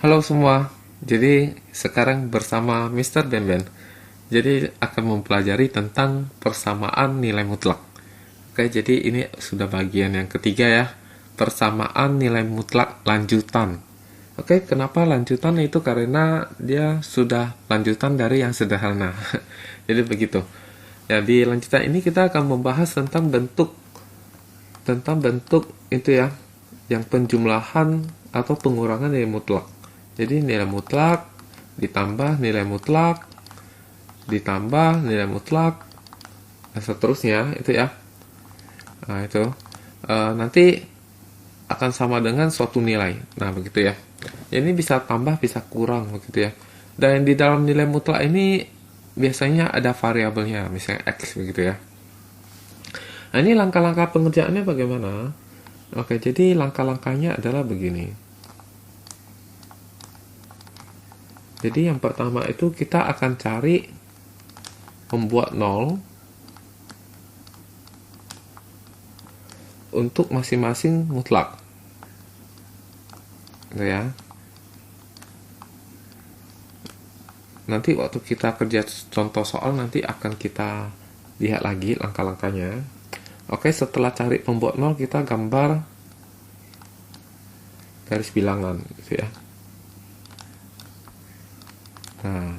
Halo semua, jadi sekarang bersama Mr. Ben. Jadi akan mempelajari tentang persamaan nilai mutlak. Oke, jadi ini sudah bagian yang ketiga ya, persamaan nilai mutlak lanjutan. Oke, kenapa lanjutan? Itu karena dia sudah lanjutan dari yang sederhana. Jadi begitu. Jadi lanjutan ini kita akan membahas tentang bentuk itu ya, yang penjumlahan atau pengurangan nilai mutlak. Jadi nilai mutlak ditambah nilai mutlak ditambah nilai mutlak dan seterusnya itu ya. Nah itu nanti akan sama dengan suatu nilai. Nah begitu ya. Ini bisa tambah bisa kurang begitu ya. Dan di dalam nilai mutlak ini biasanya ada variabelnya, misalnya x begitu ya. Nah ini langkah-langkah pengerjaannya bagaimana? Oke, jadi langkah-langkahnya adalah begini. Jadi yang pertama itu kita akan cari membuat 0 untuk masing-masing mutlak. Gitu ya. Nanti waktu kita kerja contoh soal nanti akan kita lihat lagi langkah-langkahnya. Oke, setelah cari pembuat 0 kita gambar garis bilangan gitu ya. Nah,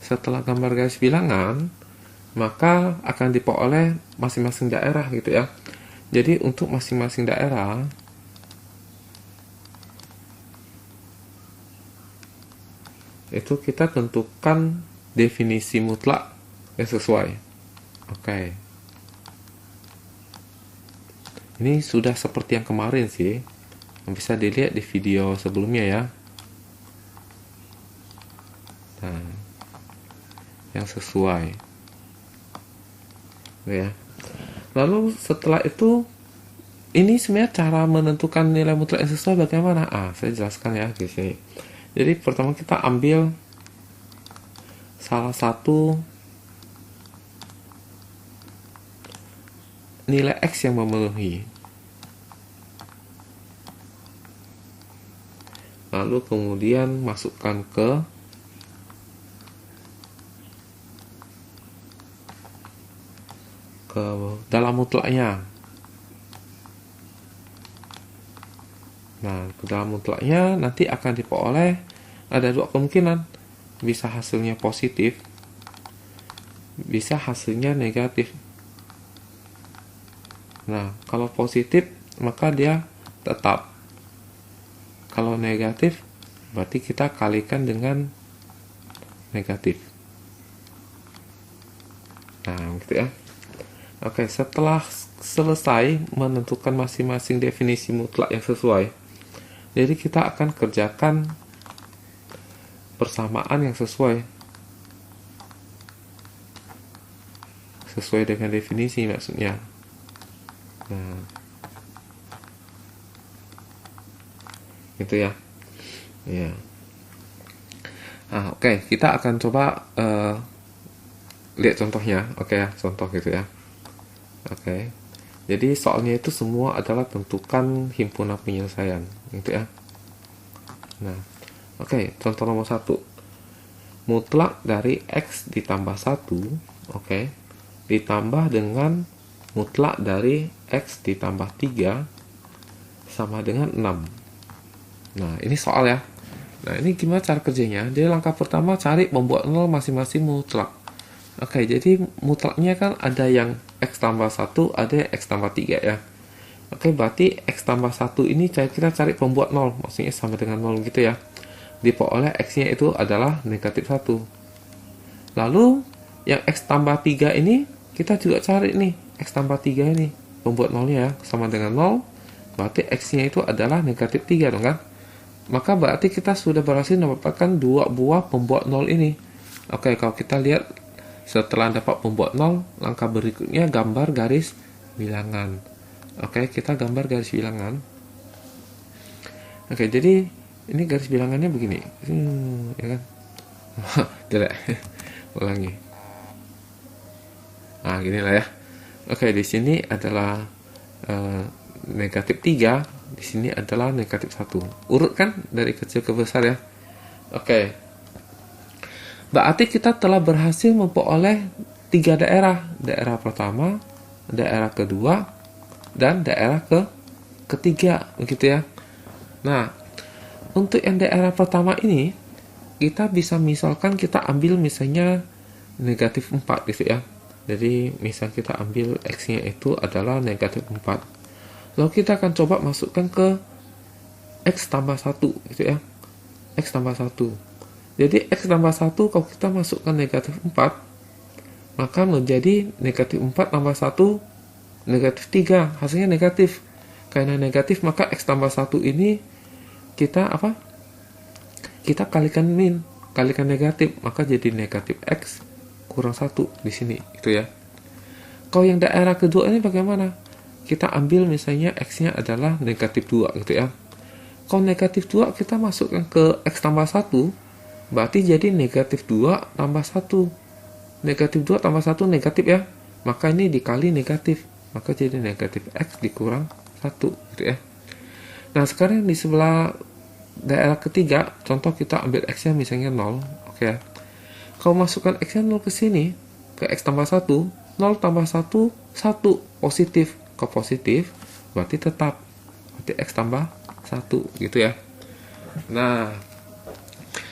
setelah gambar garis bilangan, maka akan diperoleh masing-masing daerah gitu ya. Jadi untuk masing-masing daerah, itu kita tentukan definisi mutlak yang sesuai. Oke. Ini sudah seperti yang kemarin sih. Bisa dilihat di video sebelumnya ya. Nah, yang sesuai ya. Lalu setelah itu ini sebenarnya cara menentukan nilai mutlak yang sesuai bagaimana? Saya jelaskan ya di sini. Jadi pertama kita ambil salah satu nilai x yang memenuhi. Lalu kemudian masukkan ke dalam mutlaknya. Nah, ke dalam mutlaknya nanti akan diperoleh ada dua kemungkinan. Bisa hasilnya positif, bisa hasilnya negatif. Nah, kalau positif maka dia tetap. Kalau negatif berarti kita kalikan dengan negatif. Nah, gitu ya. Oke, setelah selesai menentukan masing-masing definisi mutlak yang sesuai, jadi kita akan kerjakan persamaan yang sesuai dengan definisi maksudnya. Nah, gitu ya. Ya. Oke, kita akan coba lihat contohnya. Oke ya, contoh gitu ya. Oke. Jadi soalnya itu semua adalah tentukan himpunan penyelesaian, gitu ya. Nah, oke, contoh nomor 1. Mutlak dari x ditambah 1, oke, ditambah dengan mutlak dari x ditambah 3 sama dengan 6. Nah, ini soal ya. Nah, ini gimana cara kerjanya? Jadi langkah pertama cari membuat 0 masing-masing mutlak. Oke, jadi mutlaknya kan ada yang x tambah 1, ada yang x tambah 3 ya. Oke, berarti x tambah 1 ini kita cari pembuat 0, maksudnya sama dengan 0 gitu ya. Diperoleh x-nya itu adalah negatif 1. Lalu, yang x tambah 3 ini, kita juga cari nih, x tambah 3 ini. Pembuat 0-nya ya, sama dengan 0, berarti x-nya itu adalah negatif 3 dong kan? Maka berarti kita sudah berhasil mendapatkan dua buah pembuat 0 ini. Oke, kalau kita lihat setelah dapat pembuat 0, langkah berikutnya gambar garis bilangan. Oke, kita gambar garis bilangan. Oke, jadi ini garis bilangannya begini. Ya kan? Jelek. Ulangi. Nah, gini lah ya. Oke, di sini adalah negatif 3, di sini adalah negatif 1. Urut kan dari kecil ke besar ya. Oke. Berarti kita telah berhasil memperoleh 3 daerah. Daerah pertama, daerah kedua, dan daerah ketiga. Begitu ya. Nah, untuk yang daerah pertama ini, kita bisa misalkan kita ambil misalnya negatif 4 gitu ya. Jadi misal kita ambil X-nya itu adalah negatif 4. Lalu kita akan coba masukkan ke X tambah 1 gitu ya. X tambah 1. Jadi X tambah 1 kalau kita masukkan negatif 4, maka menjadi negatif 4 tambah 1 negatif 3. Hasilnya negatif. Karena negatif maka X tambah 1 ini kita apa? Kita kalikan min, kalikan negatif, maka jadi negatif X kurang 1 di sini, itu ya. Kalau yang daerah kedua ini bagaimana? Kita ambil misalnya X-nya adalah negatif 2 gitu ya. Kalau negatif 2 kita masukkan ke X tambah 1, berarti jadi negatif 2 tambah 1. Negatif 2 tambah 1 negatif ya. Maka ini dikali negatif, maka jadi negatif X dikurang 1 gitu ya. Nah, sekarang di sebelah daerah ketiga, contoh kita ambil X-nya misalnya 0, oke ya. Kalau masukkan X-nya 0 ke sini, ke X tambah 1, 0 tambah 1, 1, positif. Kalau positif, berarti tetap. Berarti X tambah 1, gitu ya. Nah,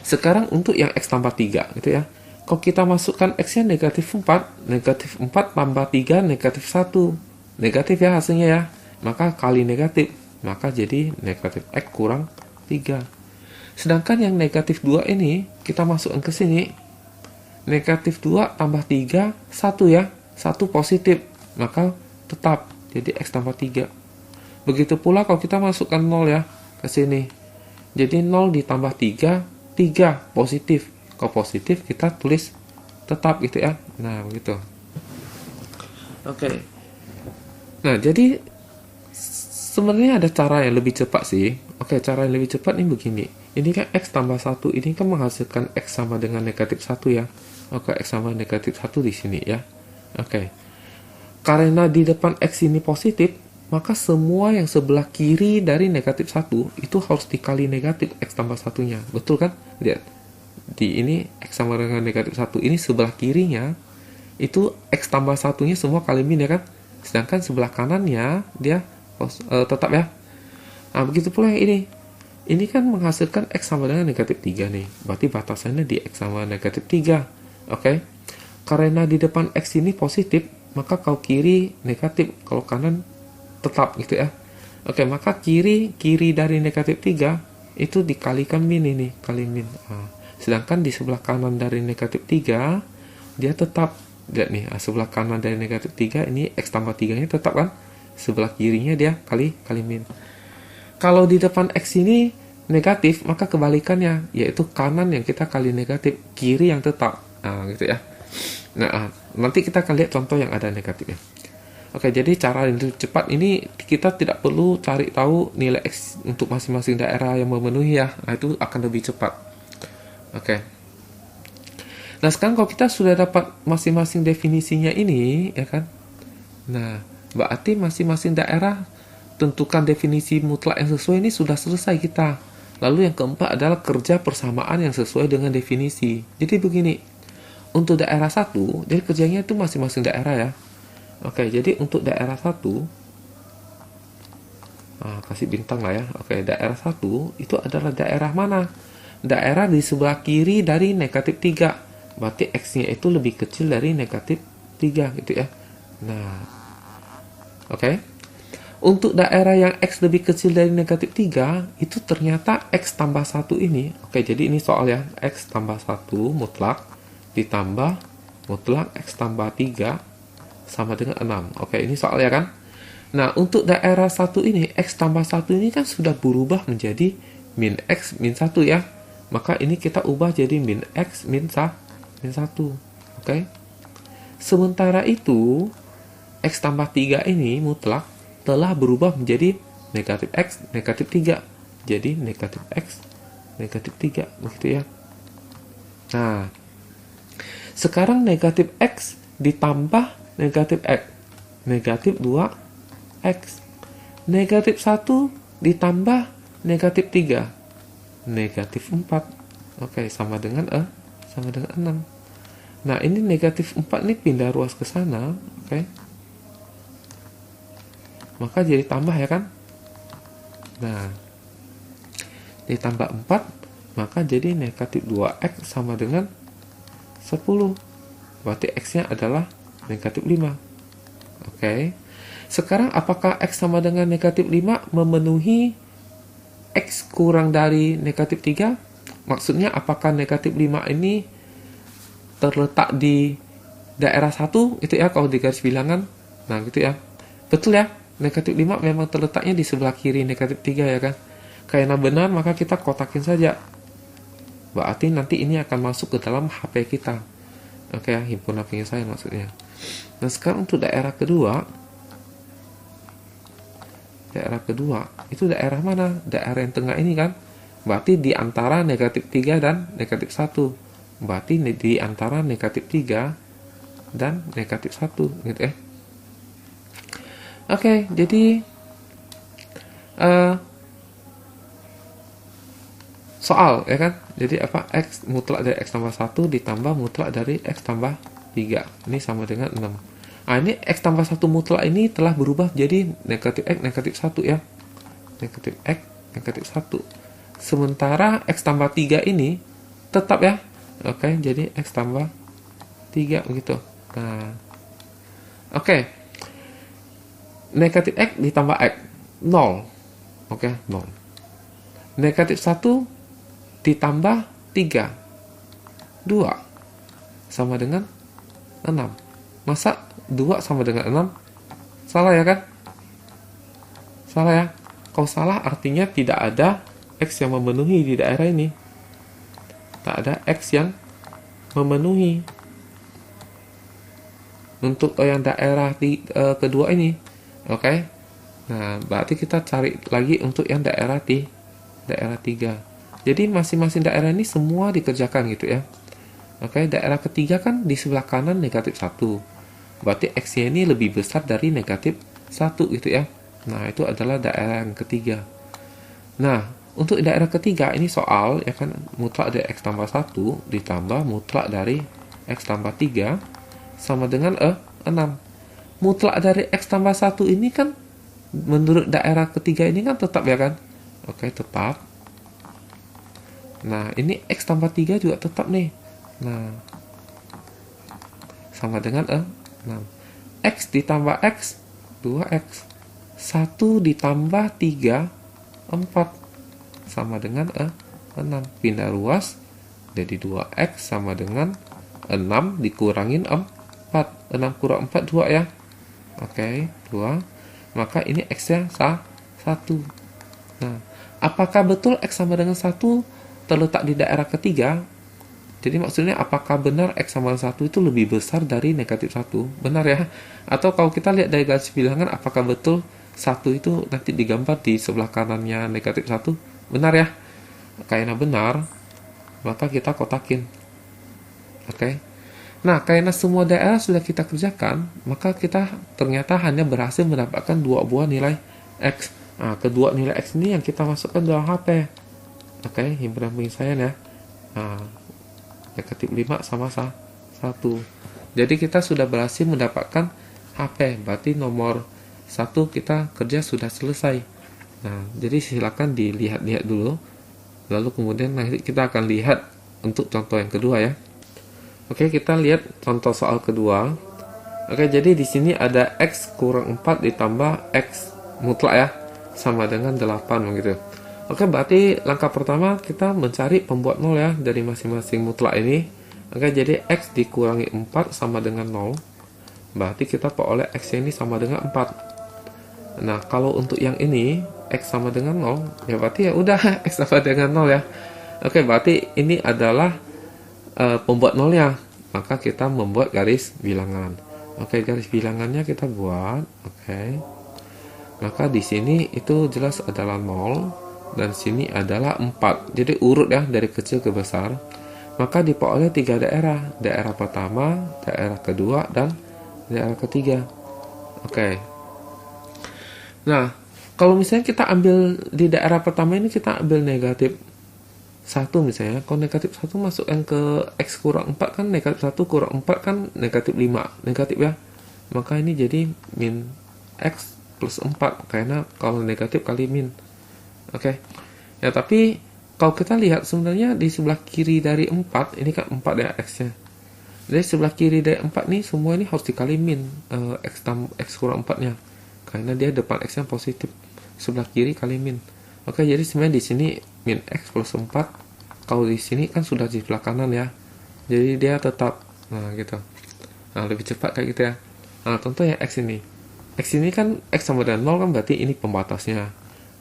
sekarang untuk yang X tambah 3, gitu ya. Kalau kita masukkan X-nya negatif 4, negatif 4 tambah 3, negatif 1. Negatif ya hasilnya ya. Maka kali negatif, maka jadi negatif X kurang 3. Sedangkan yang negatif 2 ini, kita masukkan ke sini. Negatif 2 tambah 3, 1 ya. 1 positif, maka tetap. Jadi X tambah 3. Begitu pula kalau kita masukkan 0 ya, ke sini. Jadi 0 ditambah 3, 3 positif. Kalau positif kita tulis tetap gitu ya. Nah, begitu. Oke. Nah, jadi sebenarnya ada cara yang lebih cepat sih. Oke, cara yang lebih cepat ini begini. Ini kan X tambah 1, ini kan menghasilkan X sama dengan negatif 1 ya. Oke, X sama negatif 1 di sini ya. Oke. Karena di depan X ini positif, maka semua yang sebelah kiri dari negatif 1 itu harus dikali negatif X tambah 1-nya. Betul kan? Lihat. Di ini X sama dengan negatif 1. Ini sebelah kirinya itu X tambah 1-nya semua kali min ya kan? Sedangkan sebelah kanannya dia tetap ya. Nah, begitu pula yang ini. Ini kan menghasilkan X sama dengan negatif 3 nih. Berarti batasannya di X sama negatif 3. Oke. Karena di depan X ini positif, maka kalau kiri negatif, kalau kanan tetap gitu ya. Oke, maka kiri dari negatif 3 itu dikalikan min ini, kali min. Nah, sedangkan di sebelah kanan dari negatif 3 dia tetap. Lihat nih, sebelah kanan dari negatif 3 ini X tambah 3-nya tetap kan? Sebelah kirinya dia kali min. Kalau di depan X ini negatif, maka kebalikannya, yaitu kanan yang kita kali negatif, kiri yang tetap. Nah, gitu ya. Nah, nanti kita akan lihat contoh yang ada negatifnya. Oke, jadi cara yang lebih cepat ini kita tidak perlu cari tahu nilai X untuk masing-masing daerah yang memenuhi ya. Nah, itu akan lebih cepat. Oke. Nah, sekarang kalau kita sudah dapat masing-masing definisinya ini, ya kan? Nah, berarti masing-masing daerah tentukan definisi mutlak yang sesuai ini sudah selesai kita. Lalu yang keempat adalah kerja persamaan yang sesuai dengan definisi. Jadi begini, untuk daerah 1, jadi kerjanya itu masing-masing daerah ya. Oke, jadi untuk daerah 1, kasih bintang lah ya. Oke, daerah 1 itu adalah daerah mana? Daerah di sebelah kiri dari negatif 3. Berarti X-nya itu lebih kecil dari negatif 3 gitu ya. Nah, oke. Untuk daerah yang X lebih kecil dari negatif 3, itu ternyata X tambah 1 ini. Oke, jadi ini soal ya. X tambah 1 mutlak ditambah mutlak X tambah 3 sama dengan 6. Oke, ini soal ya kan? Nah, untuk daerah 1 ini, X tambah 1 ini kan sudah berubah menjadi min X min 1 ya. Maka ini kita ubah jadi min X min 1. Oke. Sementara itu, X tambah 3 ini mutlak telah berubah menjadi negatif X, negatif 3. Jadi negatif X, negatif 3. Begitu ya. Nah, sekarang negatif X ditambah negatif X. Negatif 2X. Negatif 1 ditambah negatif 3. Negatif 4. Oke, sama dengan 6. Nah, ini negatif 4 nih pindah ruas ke sana. Oke. Maka jadi tambah ya kan? Nah, ditambah 4, maka jadi negatif 2x sama dengan 10. Berarti x-nya adalah negatif 5. Oke. Sekarang apakah x sama dengan negatif 5 memenuhi x kurang dari negatif 3? Maksudnya apakah negatif 5 ini terletak di daerah 1 itu ya kalau di garis bilangan. Nah, gitu ya. Betul ya. Negatif 5 memang terletaknya di sebelah kiri negatif 3 ya kan. Karena benar maka kita kotakin saja. Berarti nanti ini akan masuk ke dalam HP kita. Oke ya, himpunan penyelesaian maksudnya. Nah, sekarang untuk daerah kedua. Daerah kedua, itu daerah mana? Daerah yang tengah ini kan. Berarti di antara negatif 3 dan negatif 1. Berarti di antara negatif 3 dan negatif 1 gitu ya. Oke, jadi soal ya kan. Jadi apa? X mutlak dari X tambah 1 ditambah mutlak dari X tambah 3. Ini sama dengan 6. Nah, ini X tambah 1 mutlak ini telah berubah jadi negatif X negatif 1 ya. Negatif X negatif 1. Sementara X tambah 3 ini tetap ya. Oke, jadi X tambah 3 begitu. Nah, oke. Negatif X ditambah X 0. Oke, 0. Negatif 1 ditambah 3 2 sama dengan 6. Masa 2 sama dengan 6? Salah ya kan? Salah ya. Kalau salah artinya tidak ada X yang memenuhi di daerah ini. Tak ada X yang memenuhi untuk yang daerah kedua ini. Oke. Nah, berarti kita cari lagi untuk yang daerah 3. Jadi masing-masing daerah ini semua dikerjakan gitu ya. Oke, daerah ketiga kan di sebelah kanan negatif 1. Berarti X-nya ini lebih besar dari negatif 1 gitu ya. Nah, itu adalah daerah yang ketiga. Nah, untuk daerah ketiga ini soal ya kan mutlak dari X tambah 1 ditambah mutlak dari X tambah 3 sama dengan 6. Mutlak dari X tambah 1 ini kan menurut daerah ketiga ini kan tetap ya kan. Oke, tetap. Nah, ini X tambah 3 juga tetap nih. Nah, sama dengan 6. X ditambah X 2X. 1 ditambah 3 4 sama dengan 6. Pindah ruas jadi 2X sama dengan 6 dikurangin 4. 6 kurang 4 2 ya. Oke, 2. Maka ini X-nya 1. Nah, apakah betul X sama dengan 1 terletak di daerah ketiga? Jadi maksudnya apakah benar X sama 1 itu lebih besar dari negatif 1? Benar ya? Atau kalau kita lihat dari garis bilangan, apakah betul 1 itu nanti digambar di sebelah kanannya negatif 1? Benar ya? Karena benar, maka kita kotakin. Oke. Nah, karena semua daerah sudah kita kerjakan, maka kita ternyata hanya berhasil mendapatkan 2 buah nilai X. Nah, kedua nilai X ini yang kita masukkan dalam HP. Oke, himpunan penyelesaian ya. Nah, negatif 5 sama 1. Jadi kita sudah berhasil mendapatkan HP. Berarti nomor 1 kita kerja sudah selesai. Nah, jadi silakan dilihat-lihat dulu. Lalu kemudian nanti kita akan lihat untuk contoh yang kedua ya. Oke, kita lihat contoh soal kedua. Oke, jadi di sini ada X kurang 4 ditambah X mutlak ya. Sama dengan 8 begitu. Oke, berarti langkah pertama kita mencari pembuat 0 ya dari masing-masing mutlak ini. Oke, jadi X dikurangi 4 sama dengan 0. Berarti kita peroleh X ini sama dengan 4. Nah, kalau untuk yang ini X sama dengan 0, ya berarti ya udah X sama dengan 0 ya. Oke, berarti ini adalah pembuat 0-nya. Maka kita membuat garis bilangan. Oke, garis bilangannya kita buat. Oke. Maka di sini itu jelas adalah 0 dan sini adalah 4. Jadi urut ya dari kecil ke besar. Maka diperoleh 3 daerah. Daerah pertama, daerah kedua, dan daerah ketiga. Oke. Nah, kalau misalnya kita ambil di daerah pertama ini kita ambil negatif 1 misalnya, kalau negatif 1 masuk yang ke X kurang 4 kan, negatif 1 kurang 4 kan negatif 5, negatif ya. Maka ini jadi min X plus 4, karena kalau negatif kali min. Oke. Ya, tapi kalau kita lihat sebenarnya di sebelah kiri dari 4, ini kan 4 ya X-nya. Dari sebelah kiri dari 4 nih, semua ini harus dikali min X kurang 4-nya. Karena dia depan X yang positif. Sebelah kiri kali min. Oke, jadi sebenarnya di sini min X plus 4. Kalau di sini kan sudah di sebelah kanan ya. Jadi dia tetap, nah gitu. Nah, lebih cepat kayak gitu ya. Nah, contoh yang X ini. X ini kan X sama dengan 0 kan, berarti ini pembatasnya.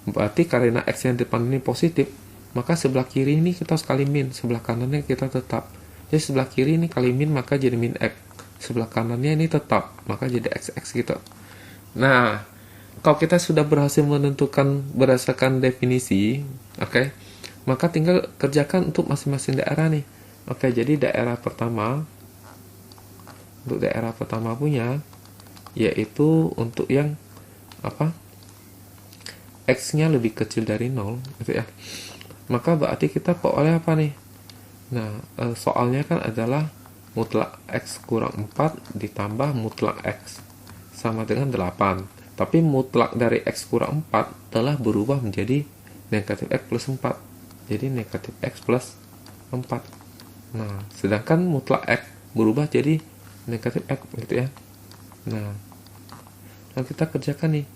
Berarti karena X yang depan ini positif, maka sebelah kiri ini kita harus kali min, sebelah kanannya kita tetap. Jadi sebelah kiri ini kali min, maka jadi min X. Sebelah kanannya ini tetap, maka jadi XX gitu. Nah, kalau kita sudah berhasil menentukan berdasarkan definisi, oke, maka tinggal kerjakan untuk masing-masing daerah nih. Oke, jadi daerah pertama, untuk daerah pertama punya, yaitu untuk yang apa? X-nya lebih kecil dari 0, gitu ya. Maka berarti kita peroleh apa nih? Nah, soalnya kan adalah mutlak X kurang 4 ditambah mutlak X sama dengan 8. Tapi mutlak dari X kurang 4 telah berubah menjadi negatif X plus 4. Jadi negatif X plus 4. Nah, sedangkan mutlak X berubah jadi negatif X, gitu ya. Nah, lalu kita kerjakan nih.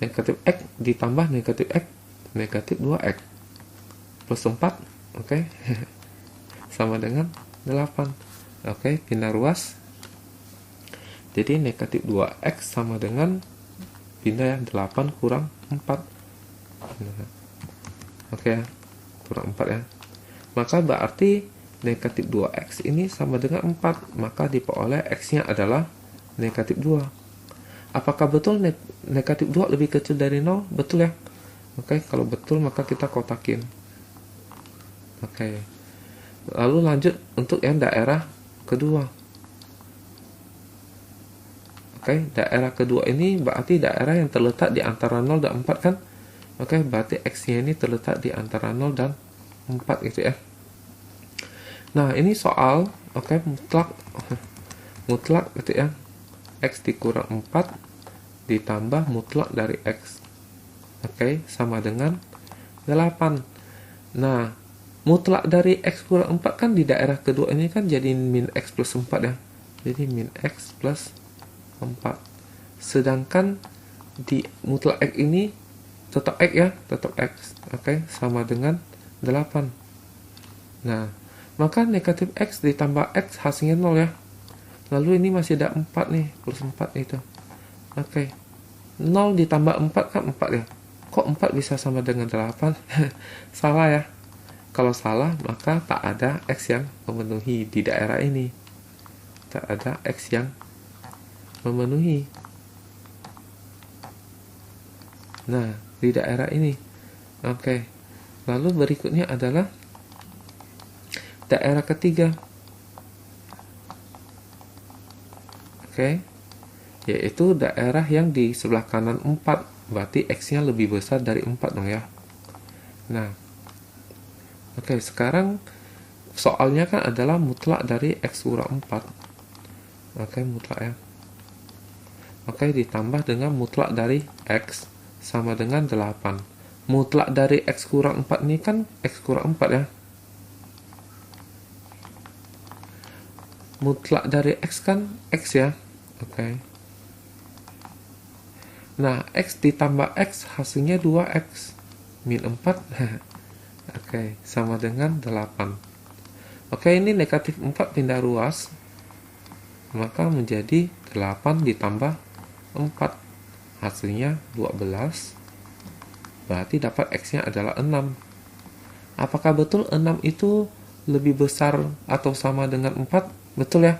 Negatif X ditambah negatif X, negatif 2X plus 4, oke. Sama dengan 8. Oke, pindah ruas. Jadi negatif 2X sama dengan pindah ya, 8 kurang 4. Nah, oke, kurang 4 ya. Maka berarti negatif 2X ini sama dengan 4. Maka diperoleh X-nya adalah negatif 2. Apakah betul negatif 2 lebih kecil dari 0? Betul ya. Oke, kalau betul maka kita kotakin. Oke. Lalu lanjut untuk yang daerah kedua. Oke, daerah kedua ini berarti daerah yang terletak di antara 0 dan 4 kan? Oke, berarti X-nya ini terletak di antara 0 dan 4 gitu ya. Nah, ini soal mutlak gitu ya. X dikurang 4 ditambah mutlak dari X. Oke, sama dengan 8. Nah, mutlak dari X kurang 4 kan di daerah kedua ini kan jadi min X plus 4 ya. Jadi min X plus 4. Sedangkan di mutlak X ini tetap X ya, tetap X. Oke, sama dengan 8. Nah, maka negatif X ditambah X hasilnya 0 ya. Lalu ini masih ada 4 nih, plus 4 itu. Oke. 0 ditambah 4 kan 4 ya. Kok 4 bisa sama dengan 8? Salah ya. Kalau salah, maka tak ada X yang memenuhi di daerah ini. Tak ada X yang memenuhi. Nah, di daerah ini. Oke. Lalu berikutnya adalah daerah ketiga. Oke, yaitu daerah yang di sebelah kanan 4, berarti X-nya lebih besar dari 4 dong ya. Nah, oke, sekarang soalnya kan adalah mutlak dari X kurang 4. Oke, mutlak ya. Oke, ditambah dengan mutlak dari X sama dengan 8. Mutlak dari X kurang 4 ini kan X kurang 4 ya. Mutlak dari X kan X ya. Oke. Nah, X ditambah X hasilnya 2X. Min 4. Oke, sama dengan 8. Oke, ini negatif 4 pindah ruas. Maka menjadi 8 ditambah 4. Hasilnya 12. Berarti dapat X-nya adalah 6. Apakah betul 6 itu lebih besar atau sama dengan 4? Betul ya.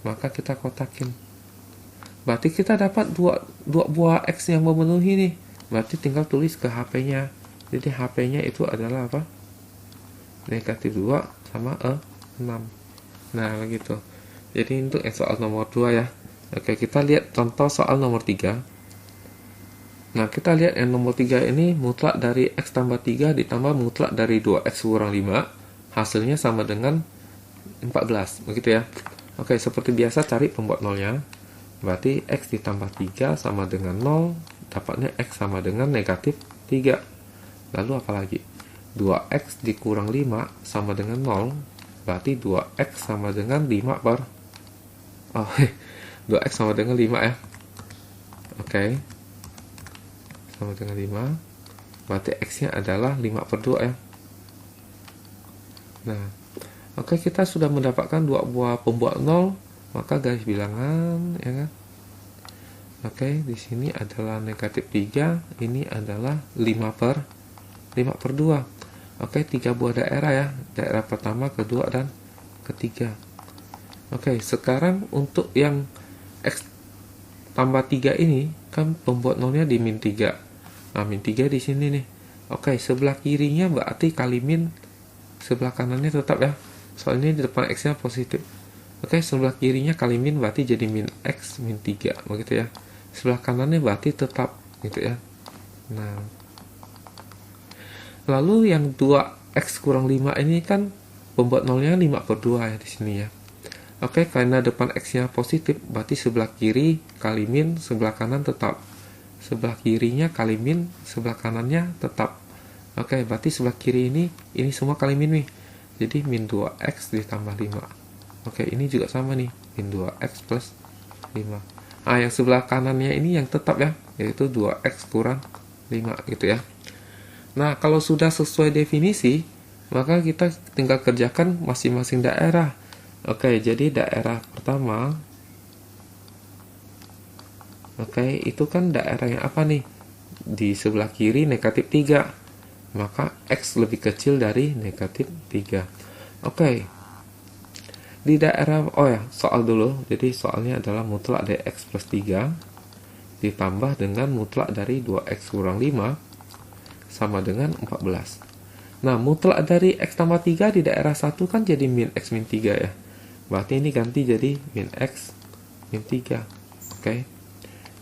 Maka kita kotakin. Berarti kita dapat dua buah X yang memenuhi nih. Berarti tinggal tulis ke HP-nya. Jadi HP-nya itu adalah apa? Negatif 2 sama 6. Nah, begitu. Jadi untuk soal nomor 2 ya. Oke, kita lihat contoh soal nomor 3. Nah, kita lihat yang nomor 3 ini mutlak dari X tambah 3 ditambah mutlak dari 2X kurang 5 hasilnya sama dengan 14, begitu ya. Oke, seperti biasa cari pembuat nolnya. Berarti X ditambah 3 sama dengan 0, dapatnya X sama dengan negatif 3. Lalu apa lagi? 2X dikurang 5 sama dengan 0, berarti 2X sama dengan 5 per 2X sama dengan 5 ya. Oke, sama dengan 5, berarti X-nya adalah 5 per 2 ya. Nah, oke, kita sudah mendapatkan dua buah pembuat 0, maka garis bilangan, ya kan? Oke, di sini adalah negatif 3, ini adalah 5 per 2. Oke, 3 buah daerah ya, daerah pertama, kedua, dan ketiga. Oke, sekarang untuk yang X tambah 3 ini, kan pembuat nolnya di min 3. Nah, min 3 di sini nih. Oke, sebelah kirinya berarti kali min, sebelah kanannya tetap ya, soalnya di depan X-nya positif. Oke, sebelah kirinya kali min berarti jadi min X min 3, begitu ya. Sebelah kanannya berarti tetap, gitu ya. Nah, lalu yang 2X kurang 5 ini kan pembuat nolnya 5 per 2 ya di sini ya. Oke, karena depan X-nya positif, berarti sebelah kiri kali min, sebelah kanan tetap. Sebelah kirinya kali min, sebelah kanannya tetap. Oke, berarti sebelah kiri ini semua kali min nih. Jadi min 2X ditambah 5. Oke, ini juga sama nih, min 2X plus 5. Nah, yang sebelah kanannya ini yang tetap ya, yaitu 2X kurang 5 gitu ya. Nah, kalau sudah sesuai definisi, maka kita tinggal kerjakan masing-masing daerah. Oke, jadi daerah pertama, oke, itu kan daerah yang apa nih? Di sebelah kiri negatif 3, maka X lebih kecil dari negatif 3. Oke, di daerah, soal dulu. Jadi soalnya adalah mutlak dari X plus 3 ditambah dengan mutlak dari 2X kurang 5 sama dengan 14. Nah, mutlak dari X tambah 3 di daerah 1 kan jadi min X min 3 ya. Berarti ini ganti jadi min X min 3. Oke.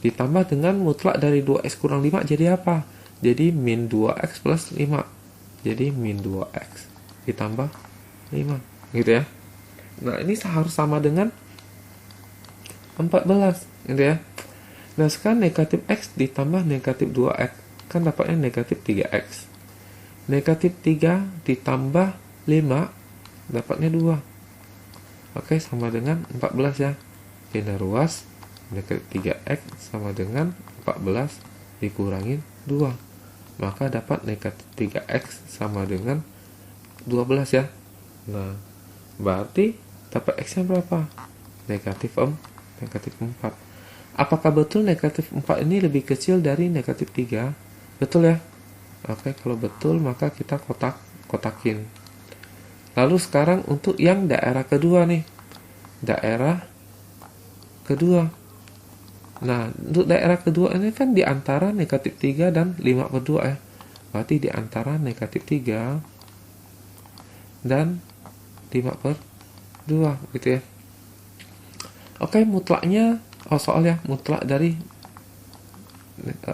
Ditambah dengan mutlak dari 2X kurang 5 jadi apa? Jadi min 2X plus 5. Jadi min 2X ditambah 5. Gitu ya. Nah, ini harus sama dengan 14. Gitu ya. Nah, sekarang negatif X ditambah negatif 2X. Kan dapatnya negatif 3X. Negatif 3 ditambah 5 dapatnya 2. Oke, sama dengan 14 ya. Pindah ruas, negatif 3X sama dengan 14 dikurangin 2. Maka dapat negatif 3X sama dengan 12 ya. Nah, berarti dapat X-nya berapa? Negatif 4. Apakah betul negatif 4 ini lebih kecil dari negatif 3? Betul ya? Oke, kalau betul maka kita kotakin. Lalu sekarang untuk yang daerah kedua nih. Daerah kedua. Nah, untuk daerah kedua ini kan di antara negatif 3 dan 5 per 2 ya. Berarti di antara negatif 3 dan 5 per 2 gitu ya. Oke, mutlaknya, soalnya mutlak dari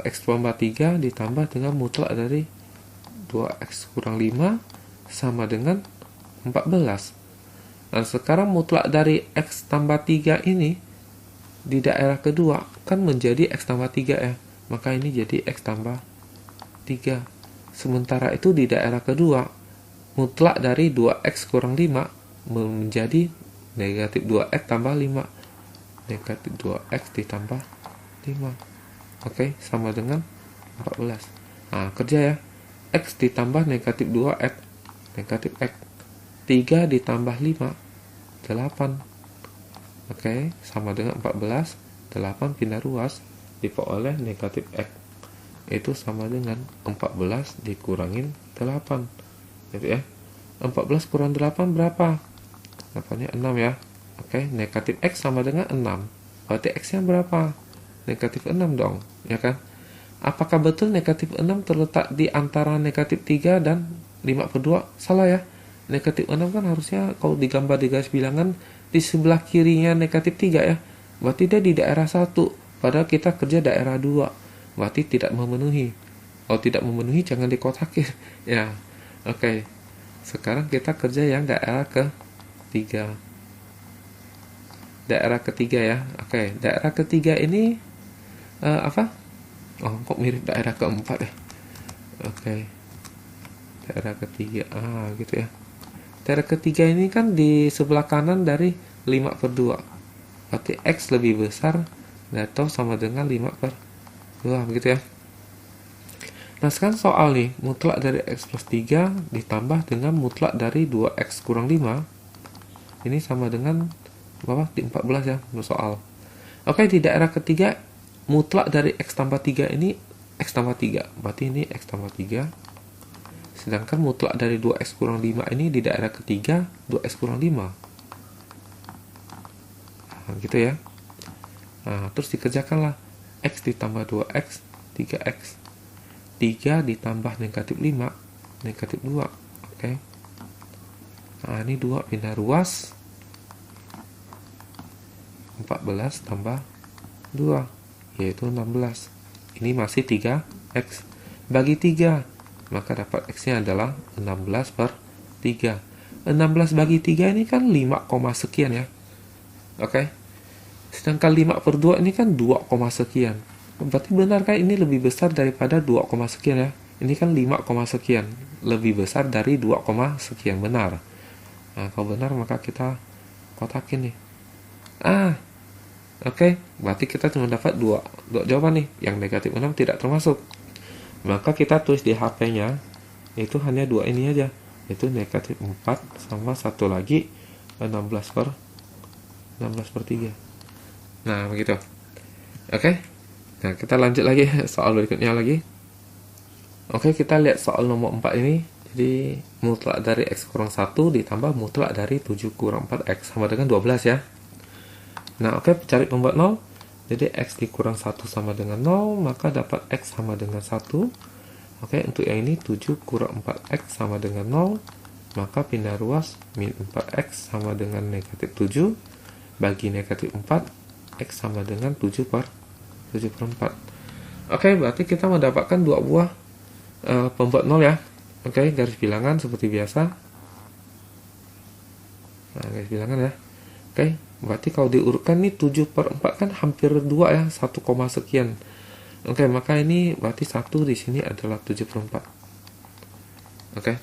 X tambah 3 ditambah dengan mutlak dari 2X kurang 5 sama dengan 14. Nah, sekarang mutlak dari X tambah 3 ini di daerah kedua kan menjadi X tambah 3 ya. Maka ini jadi X tambah 3. Sementara itu di daerah kedua, mutlak dari 2X kurang 5 menjadi negatif 2X tambah 5. Negatif 2X ditambah 5. Oke, sama dengan 14. Nah, kerja ya. X ditambah negatif 2X. Negatif X. 3 ditambah 5. 8. Oke, sama dengan 14. 8 pindah ruas diperoleh negatif X. Itu sama dengan 14 dikurangin 8. Gitu ya. 14 kurang 8 berapa? Dapatnya 6 ya. Oke, negatif X sama dengan 6. Berarti X-nya berapa? Negatif 6 dong, ya kan? Apakah betul negatif 6 terletak di antara negatif 3 dan 5 per 2? Salah ya. Negatif 6 kan harusnya kalau digambar di garis bilangan di sebelah kirinya negatif 3 ya. Berarti dia di daerah 1. Padahal kita kerja daerah 2. Berarti tidak memenuhi. Kalau tidak memenuhi jangan dikotakin. Ya, oke. Sekarang kita kerja yang daerah ketiga. Daerah ketiga ya. Oke, daerah ketiga ini apa? Oh, kok mirip daerah keempat ya? Oke. Daerah ketiga. Gitu ya. Daerah ketiga ini kan di sebelah kanan dari 5/2. Berarti X lebih besar atau sama dengan 5/2, begitu ya. Nah, sekarang soal nih, mutlak dari X plus 3 ditambah dengan mutlak dari 2X kurang 5. Ini sama dengan berapa? Di 14 ya, soal. Oke, di daerah ketiga, mutlak dari X tambah 3 ini X tambah 3. Berarti ini X tambah 3. Sedangkan mutlak dari 2X kurang 5 ini di daerah ketiga 2X kurang 5. Nah, gitu ya. Nah, terus dikerjakanlah. X ditambah 2X, 3X. 3 ditambah negatif 5, negatif 2. Oke. Nah, ini 2 pindah ruas. 14 tambah 2, yaitu 16. Ini masih 3X. Bagi 3, maka dapat X-nya adalah 16/3. 16 bagi 3 ini kan 5, sekian ya. Oke. Sedangkan 5/2 ini kan 2, sekian. Berarti benarkah ini lebih besar daripada 2, sekian ya? Ini kan 5, sekian. Lebih besar dari 2, sekian. Benar. Nah, kalau benar maka kita kotakin nih. Oke. Berarti kita cuma dapat 2 jawaban nih. Yang negatif 6 tidak termasuk. Maka kita tulis di HP-nya itu hanya 2 ini aja. Itu negatif 4 sama satu lagi 16/3. Nah, begitu. Oke. Nah, kita lanjut lagi soal berikutnya lagi. Oke, kita lihat soal nomor 4 ini. Jadi, mutlak dari X kurang 1 ditambah mutlak dari 7 kurang 4X sama dengan 12 ya. Nah, oke, cari pembuat 0. Jadi, X dikurang 1 sama dengan 0, maka dapat X sama dengan 1. Oke, untuk yang ini 7 kurang 4X sama dengan 0, maka pindah ruas min 4X sama dengan negatif 7. Bagi negatif 4, X sama dengan 7/4. Oke, berarti kita mendapatkan 2 buah pembuat 0 ya. Oke, garis bilangan seperti biasa. Nah, garis bilangan ya. Oke, berarti kalau diurutkan nih 7/4 kan hampir 2 ya, 1, sekian. Oke, maka ini berarti 1 di sini adalah 7/4. Oke.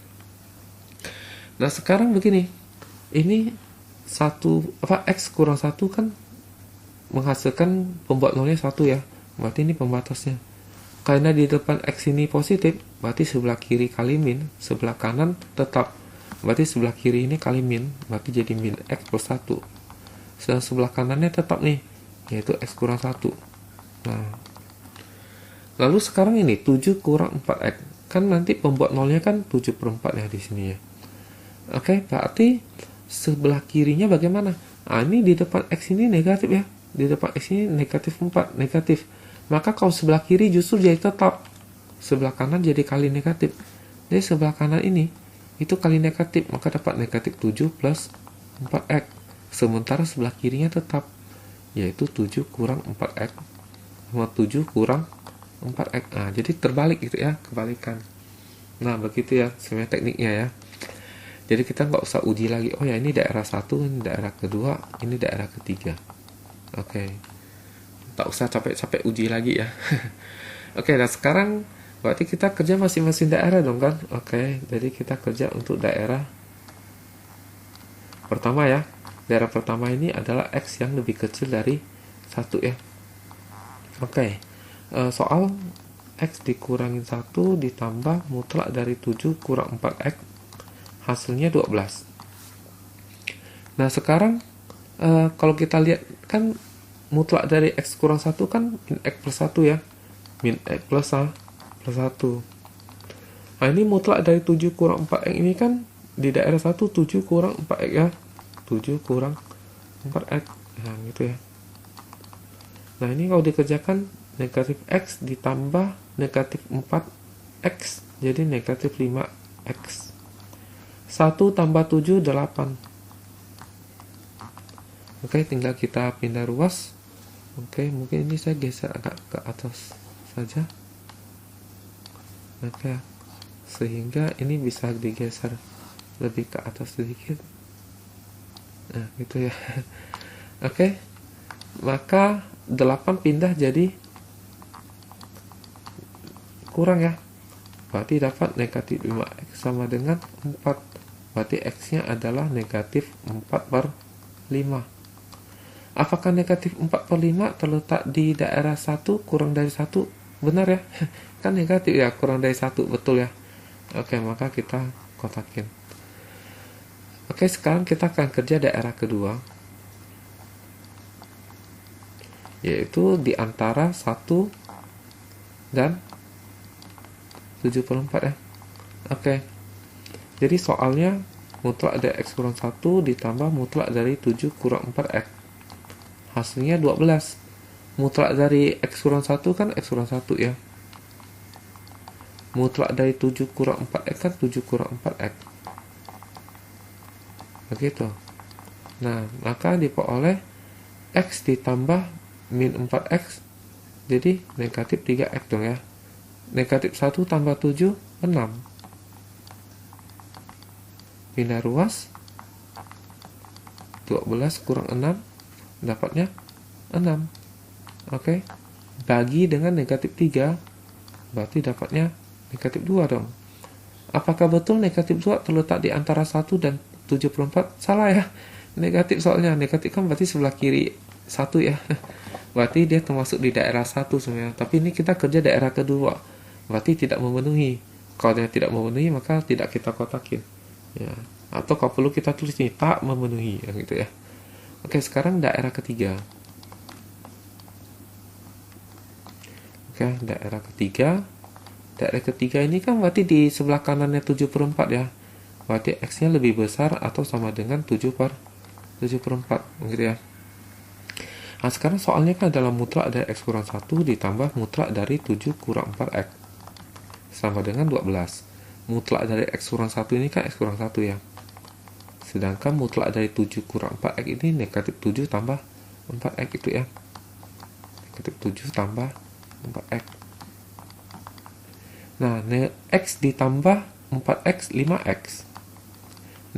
Nah, sekarang begini. Ini X kurang 1 kan menghasilkan pembuat nolnya 1 ya. Berarti ini pembatasnya. Karena di depan X ini positif, berarti sebelah kiri kali min, sebelah kanan tetap. Berarti sebelah kiri ini kali min, berarti jadi min X plus 1. Sedang sebelah kanannya tetap nih, yaitu X kurang 1. Nah, lalu sekarang ini 7 kurang 4X. Kan nanti pembuat nolnya kan 7/4 ya di sini ya. Oke, berarti sebelah kirinya bagaimana? Nah, ini di depan X ini negatif ya. Di depan X ini negatif 4, negatif. Maka kalau sebelah kiri justru jadi tetap. Sebelah kanan jadi kali negatif. Jadi sebelah kanan ini, itu kali negatif. Maka dapat negatif 7 plus 4X. Sementara sebelah kirinya tetap. Yaitu 7 kurang 4X. Sama 7 kurang 4X. Nah, jadi terbalik gitu ya. Kebalikan. Nah, begitu ya sebenarnya tekniknya ya. Jadi kita nggak usah uji lagi. Oh ya, ini daerah 1, ini daerah kedua, ini daerah ketiga. Oke. Tak usah capek-capek uji lagi ya. Oke, nah sekarang berarti kita kerja masing-masing daerah dong kan? Oke, jadi kita kerja untuk daerah pertama ya. Daerah pertama ini adalah X yang lebih kecil dari 1 ya. Oke. Soal X dikurangin 1 ditambah mutlak dari 7 kurang 4X, hasilnya 12. Nah, sekarang kalau kita lihat kan mutlak dari X kurang 1 kan min X plus 1 ya. Min X plus 1. Nah, ini mutlak dari 7 kurang 4X ini kan di daerah 1 7 kurang 4X ya. 7 kurang 4X. Nah, gitu ya. Nah, ini kalau dikerjakan negatif X ditambah negatif 4X jadi negatif 5X. 1 tambah 7, 8. Oke, tinggal kita pindah ruas. Oke, mungkin ini saya geser agak ke atas saja. Oke, sehingga ini bisa digeser lebih ke atas sedikit. Nah, gitu ya. Oke. Maka 8 pindah jadi kurang ya. Berarti dapat negatif 5x sama dengan 4. Berarti x-nya adalah negatif 4 per 5. Apakah negatif 4 per 5 terletak di daerah 1 kurang dari 1? Benar ya? Kan negatif ya, kurang dari 1, betul ya? Oke, maka kita kotakin. Oke, sekarang kita akan kerja daerah kedua, yaitu di antara 1 dan 7/4 ya. Oke, jadi soalnya mutlak dari x kurang 1 ditambah mutlak dari 7 kurang 4x. Hasilnya 12. Mutlak dari x kurang 1 kan x kurang 1 ya. Mutlak dari 7 kurang 4x kan 7 kurang 4x. Begitu. Nah, maka diperoleh x ditambah min 4x jadi negatif 3x dong ya. Negatif 1 tambah 7, 6. Pindah ruas, 12 kurang 6, dapatnya 6. Oke. Bagi dengan negatif 3, berarti dapatnya negatif 2 dong. Apakah betul negatif 2 terletak di antara 1 dan 7/4? Salah ya. Negatif soalnya. Negatif kan berarti sebelah kiri 1 ya. Berarti dia termasuk di daerah 1 sebenarnya. Tapi ini kita kerja daerah kedua. Berarti tidak memenuhi. Kalau dia tidak memenuhi, maka tidak kita kotakin. Ya. Atau kalau perlu kita tulis nih, tak memenuhi. Gitu ya. Oke, sekarang daerah ketiga. Oke, daerah ketiga. Daerah ketiga ini kan berarti di sebelah kanannya 7/4 ya. Berarti x-nya lebih besar atau sama dengan 7/4 gitu ya. Nah, sekarang soalnya kan adalah mutlak dari x kurang 1 ditambah mutlak dari 7 kurang 4x sama dengan 12. Mutlak dari x kurang 1 ini kan x kurang 1 ya. Sedangkan mutlak dari 7 kurang 4x ini negatif 7 tambah 4x itu ya. Negatif 7 tambah 4x. Nah, x ditambah 4x 5x.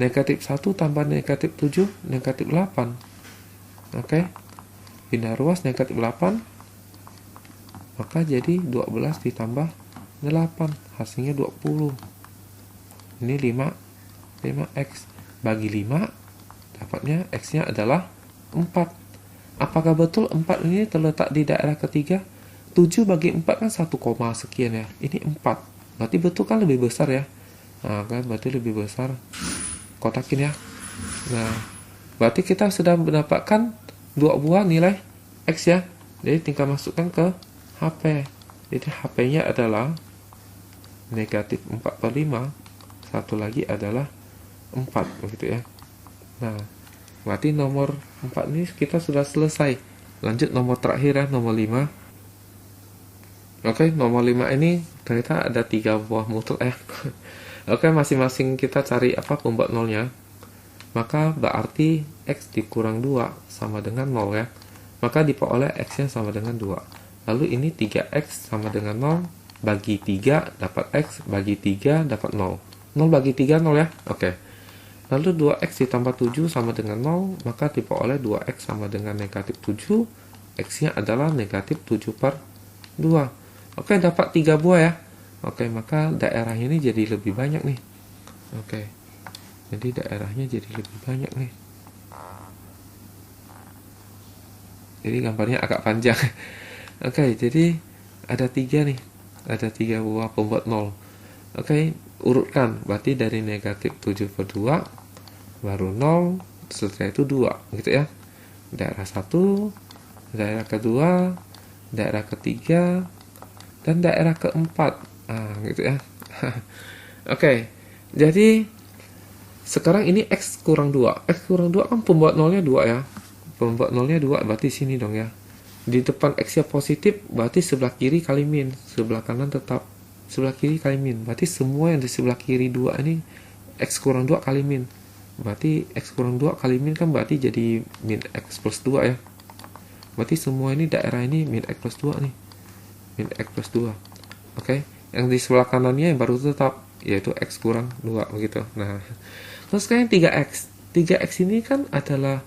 Negatif 1 tambah negatif 7, negatif 8. Oke. Pindah ruas negatif 8. Maka jadi 12 ditambah 8. Hasilnya 20. Ini 5x. Bagi 5, dapatnya x-nya adalah 4. Apakah betul 4 ini terletak di daerah ketiga? 7 bagi 4 kan 1, sekian ya. Ini 4. Berarti betul kan lebih besar ya. Nah, kan berarti lebih besar. Kotakin ya. Nah, berarti kita sudah mendapatkan 2 buah nilai x ya. Jadi tinggal masukkan ke HP. Jadi HP-nya adalah negatif 4/5. Satu lagi adalah 4 begitu ya. Nah, berarti nomor 4 ini kita sudah selesai. Lanjut nomor terakhir ya, nomor 5. Oke, nomor 5 ini ternyata ada 3 buah mutlak ya. Oke, masing-masing kita cari apa pembuat nolnya. Maka berarti x dikurang 2 sama dengan 0 ya. Maka diperoleh x-nya sama dengan 2. Lalu ini 3x sama dengan 0. Bagi 3 dapat x, bagi 3 dapat 0. 0 bagi 3, 0 ya. Oke. Lalu 2x ditambah 7 sama dengan 0. Maka diperoleh 2x sama dengan negatif 7. X-nya adalah negatif 7/2. Oke, dapat 3 buah ya. Oke, maka daerah ini jadi lebih banyak nih. Oke. Jadi daerahnya jadi lebih banyak nih. Jadi gambarnya agak panjang. Oke, jadi ada 3 nih. Ada 3 buah pembuat 0. Oke, urutkan. Berarti dari negatif 7/2 baru 0, setelah itu 2 gitu ya. Daerah 1, daerah kedua, daerah ketiga, dan daerah keempat. Nah, gitu ya. Oke, jadi sekarang ini x kurang 2. X kurang 2 kan pembuat nolnya 2 ya. Pembuat nolnya 2 berarti sini dong ya. Di depan x-nya positif, berarti sebelah kiri kali min. Sebelah kanan tetap sebelah kiri kali min. Berarti semua yang di sebelah kiri 2 ini x kurang 2 kali min. Berarti x kurang 2 kali min kan berarti jadi min x plus 2 ya. Berarti semua ini daerah ini min x plus 2 nih. Min x plus 2. Oke, yang di sebelah kanannya yang baru tetap, yaitu x kurang 2 begitu. Nah, Terus sekarang 3x. 3x ini kan adalah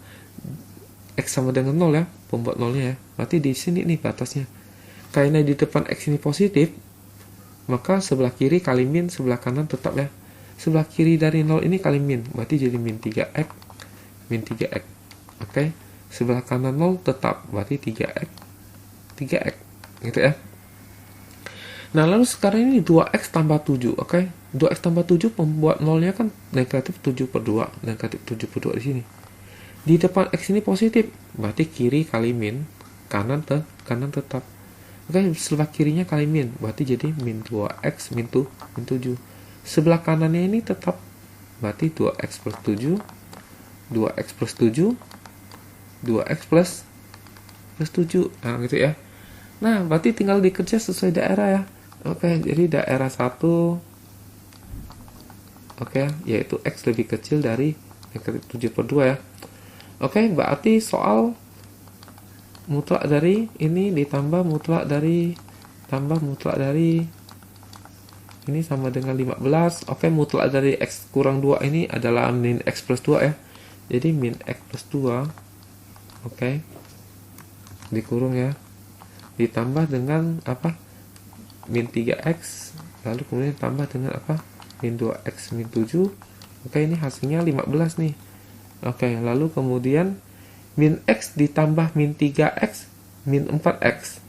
x sama dengan 0 ya, pembuat 0-nya ya. Berarti di sini nih batasnya. Karena di depan x ini positif, maka sebelah kiri kali min, sebelah kanan tetap ya. Sebelah kiri dari 0 ini kali min, berarti jadi min 3x, min 3x. Oke. Sebelah kanan 0 tetap, berarti 3x, 3x. Gitu ya. Nah, lalu sekarang ini 2x tambah 7, oke? 2x tambah 7 pembuat 0-nya kan negatif 7/2, negatif 7/2 di sini. Di depan x ini positif, berarti kiri kali min, kanan tetap. Oke, sebelah kirinya kali min, berarti jadi min 2x min 7. Sebelah kanannya ini tetap, berarti 2x plus 7, 2x plus 7, 2x plus 7. Nah, gitu ya. Nah, berarti tinggal dikerja sesuai daerah ya. Oke, jadi daerah 1, oke, yaitu x lebih kecil dari negatif 7/2 ya. Oke, berarti soal mutlak dari ini ditambah mutlak dari ini sama dengan 15. Oke, mutlak dari x kurang 2 ini adalah min x plus 2 ya. Jadi min x plus 2, oke, dikurung ya, ditambah dengan apa? Min 3x, lalu kemudian tambah dengan apa? Min 2x min 7. Oke, ini hasilnya 15 nih. Oke, lalu kemudian min x ditambah min 3x min 4x.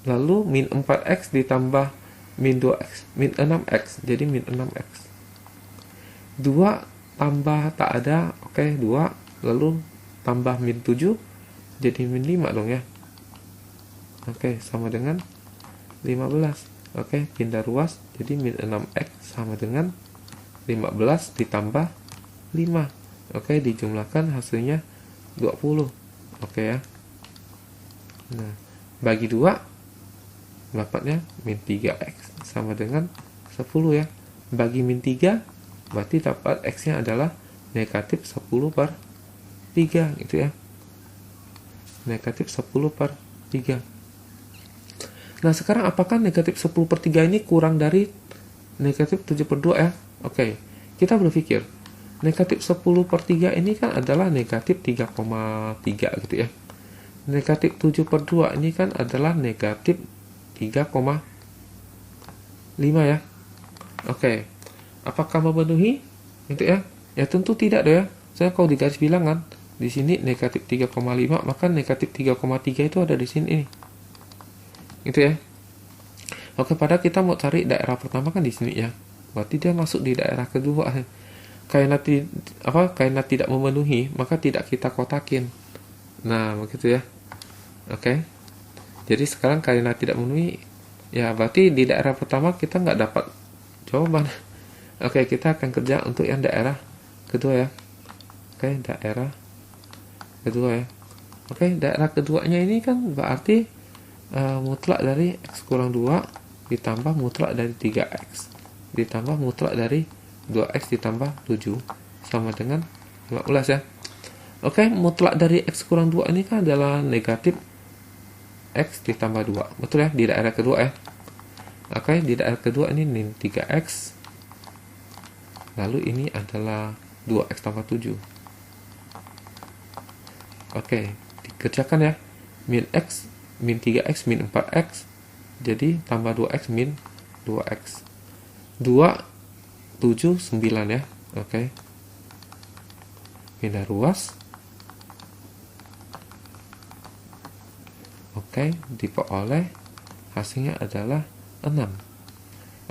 Lalu min 4x ditambah min 2x min 6x, jadi min 6x. 2 tambah tak ada, oke, 2, lalu tambah min 7, jadi min 5 dong ya. Oke, sama dengan 15. Oke, pindah ruas, jadi min 6x sama dengan 15 ditambah 5. Oke, dijumlahkan hasilnya 20. Oke ya. Nah, bagi 2 dapatnya min 3x sama dengan 10 ya. Bagi min 3 berarti dapat x-nya adalah negatif 10/3 gitu ya. Negatif 10/3. Nah, sekarang apakah negatif 10/3 ini kurang dari negatif 7/2 ya? Oke, kita berpikir negatif 10/3 ini kan adalah negatif 3,3 gitu ya. Negatif 7/2 ini kan adalah negatif 3,5 ya. Oke, apakah memenuhi? Itu ya? Ya tentu tidak deh ya. Saya kalau di garis bilangan di sini negatif 3,5, maka negatif 3,3 itu ada di sini ini. Gitu ya. Oke, pada kita mau cari daerah pertama kan di sini ya. Berarti dia masuk di daerah kedua. Karena tidak memenuhi, maka tidak kita kotakin. Nah, begitu ya. Oke. Jadi sekarang karena tidak memenuhi, ya berarti di daerah pertama kita nggak dapat jawaban. Oke, kita akan kerja untuk yang daerah kedua ya. Oke, daerah kedua ya. Oke, daerah keduanya ini kan berarti mutlak dari x kurang 2 ditambah mutlak dari 3x ditambah mutlak dari 2x ditambah 7 sama dengan 15 ya. Oke, mutlak dari x kurang 2 ini kan adalah negatif x ditambah 2. Betul ya, di daerah kedua ya. Oke, di daerah kedua ini min 3x. Lalu ini adalah 2x tambah 7. Oke, dikerjakan ya. Min x min 3x min 4x, jadi tambah 2x min 2x. 2, 7, 9 ya. Oke, pindah ruas. Oke, diperoleh hasilnya adalah 6.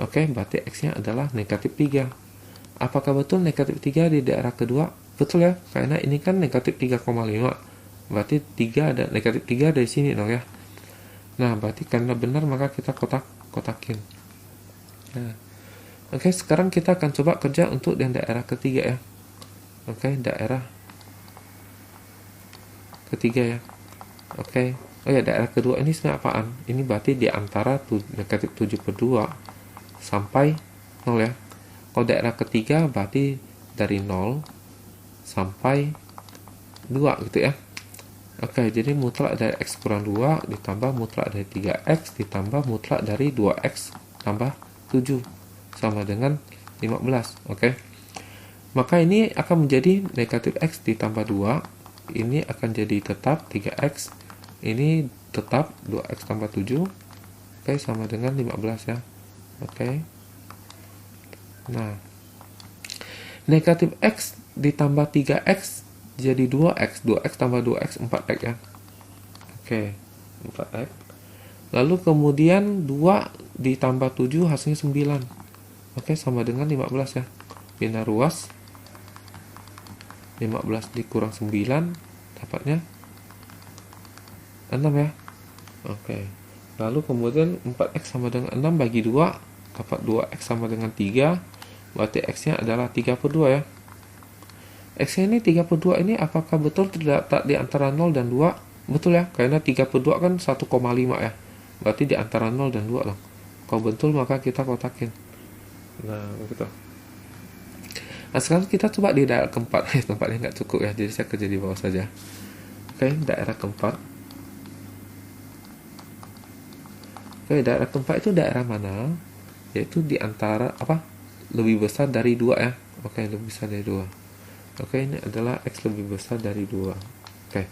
Oke, berarti x-nya adalah negatif 3. Apakah betul negatif 3 di daerah kedua? Betul ya, karena ini kan negatif 3,5. Berarti 3 ada negatif 3 dari sini dong ya. Nah, berarti karena benar maka kita kotakin. Nah, oke, sekarang kita akan coba kerja untuk yang daerah ketiga ya. Oke, daerah ketiga ya. Oke. Oh ya, daerah kedua ini sebenarnya apaan? Ini berarti di antara negatif 7/2 sampai 0 ya. Kalau daerah ketiga berarti dari 0 sampai 2 gitu ya. Oke, jadi mutlak dari x kurang 2 ditambah mutlak dari 3x ditambah mutlak dari 2x tambah 7 sama dengan 15. Oke. Maka ini akan menjadi negatif X ditambah 2. Ini akan jadi tetap 3X. Ini tetap 2X tambah 7. Oke, sama dengan 15 ya. Oke. Nah, negatif X ditambah 3X jadi 2X. 2X tambah 2X 4X ya. Oke, 4X. Lalu kemudian 2 ditambah 7 hasilnya 9. Oke, sama dengan 15 ya. Bina ruas. 15 dikurang 9 dapatnya 6 ya. Oke. Lalu kemudian 4X sama dengan 6 bagi 2 dapat 2X sama dengan 3. Berarti X-nya adalah 32 ya. X-nya ini 32 ini apakah betul terletak di antara 0 dan 2? Betul ya, karena 32 kan 1,5 ya. Berarti di antara 0 dan 2 loh. Kalau betul maka kita kotakin. Nah, begitu. Nah, sekarang kita coba di daerah keempat. Tempatnya nggak cukup ya, jadi saya kerja di bawah saja. Oke, daerah keempat. Oke, daerah keempat itu daerah mana? Yaitu di antara lebih besar dari 2 ya. Oke, lebih besar dari 2. Oke, ini adalah X lebih besar dari 2. Oke.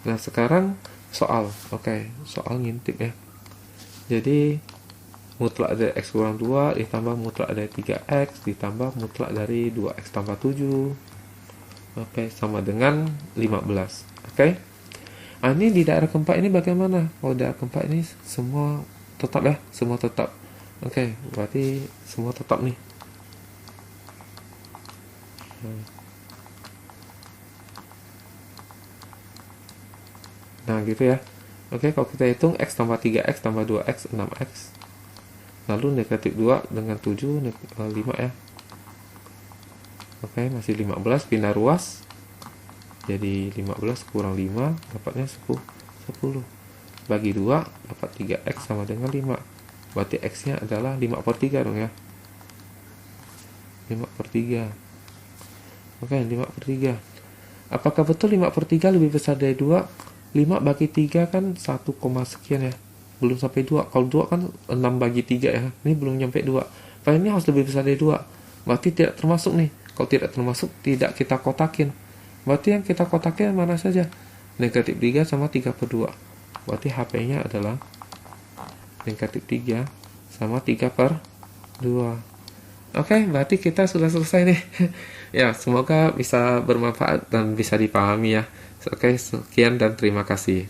Nah, sekarang soal. Oke, soal ngintip ya. Jadi mutlak dari X kurang 2 ditambah mutlak dari 3X ditambah mutlak dari 2X tambah 7. Oke, sama dengan 15. Oke. Nah, ini di daerah keempat ini bagaimana? Kalau daerah keempat ini semua tetap ya, semua tetap. Oke, berarti semua tetap nih. Nah, gitu ya. Oke, kalau kita hitung X tambah 3X tambah 2X 6X. Lalu negatif 2 dengan 7 5 ya. Oke, masih 15 pindah ruas. Jadi 15 kurang 5 dapatnya 10. Bagi 2 dapat 3X sama dengan 5. Berarti X-nya adalah 5/3 dong ya. 5/3. Oke, 5/3. Apakah betul 5/3 lebih besar dari 2? 5 bagi 3 kan 1, sekian ya. Belum sampai 2. Kalau 2 kan 6 bagi 3 ya. Ini belum nyampe 2. Pak ini harus lebih besar dari 2. Berarti tidak termasuk nih. Kalau tidak termasuk, tidak kita kotakin. Berarti yang kita kotakin mana saja? Negatif 3 sama 3/2. Berarti HP-nya adalah negatif 3 sama 3/2. Oke, berarti kita sudah selesai nih. Ya, semoga bisa bermanfaat dan bisa dipahami ya. Oke, sekian dan terima kasih.